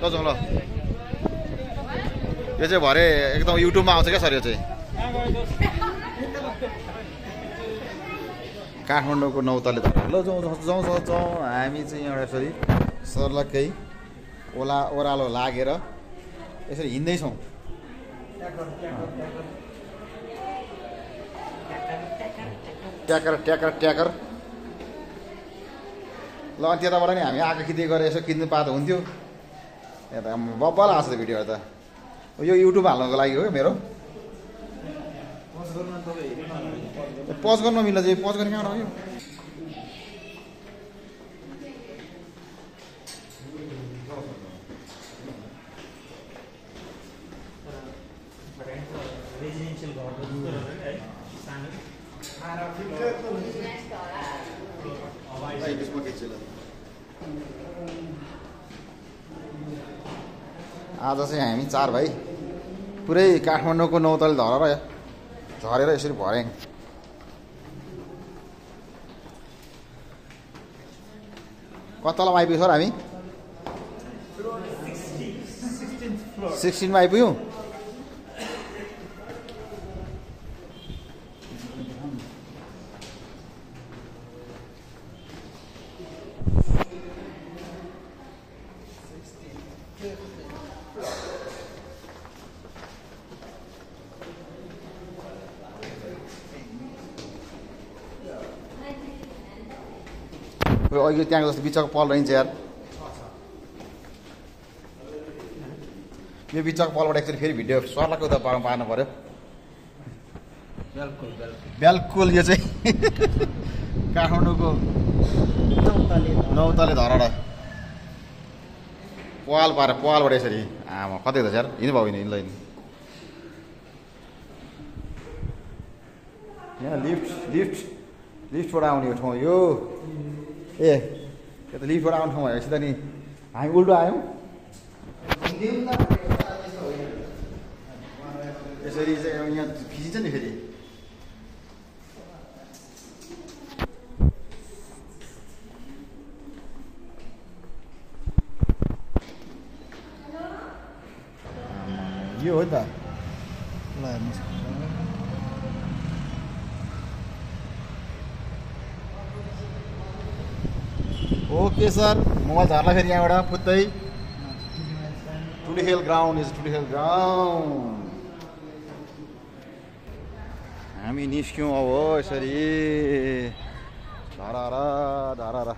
जाउँ ल यो चाहिँ भरे एकदम युट्युबमा आउँछ क्या सर यो चाहिँ काठमाडौँको नौतले धरा ल जाउँ जाउँ जाउँ जाउँ हामी चाहिँ यहाँबाट यसरी सर्लक्कै ओह्रालो लागेर यसरी हिँड्दैछौँ ट्याकर ट्याकर ट्याकर ल अनि त्यताबाट नि हामी आँखा खिच्दै गरेर यसो किन्नु पाएको हुन्थ्यो यता बब्बल आएको छ भिडियोहरू त यो युट्युब हाल्नको लागि हो मेरो पज गर्न मिल्छ चाहिँ पज गर्ने कहाँबाट हो यो आज चाहिँ हामी 4 भाइ पुरै काठमाडौँको नौतले झरेर यसरी भर्यौँ कतालामा आइपुग्यो सर हामी 16 मा आइपुग्यौँ अघि त्यहाँको जस्तो बिचको पल रहन्छ यार यो बिचको पलबाट एकचोटि फेरि भिडियो सर्लाको उता पार्नु पर्यो बिल्कुल यो चाहिँ काठमाडौँको नौतले धराडा पालबाट यसरी आमा कतै त यार हिँड्नु भयो नि हिँड्दैन यहाँ लिफ्टबाट आउने यो ठाउँ यो ए यो त लिफ्टबाट आउने ठाउँ भएपछि त नि हामी उल्टो आयौँ यसरी चाहिँ यहाँ खिचिन्छ नि फेरि यो हो नि त ल हेर्नुहोस् ओके सर मोबाइल झर्ला फेरि यहाँबाट पुत्तै टुडिखेल ग्राउन्ड इज टुडिखेल ग्राउन्ड हामी निस्क्यौँ अब यसरी धरा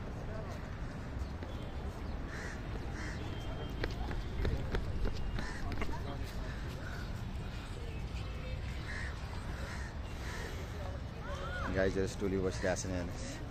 गाइजहरू टोली बसिरहेको छ नि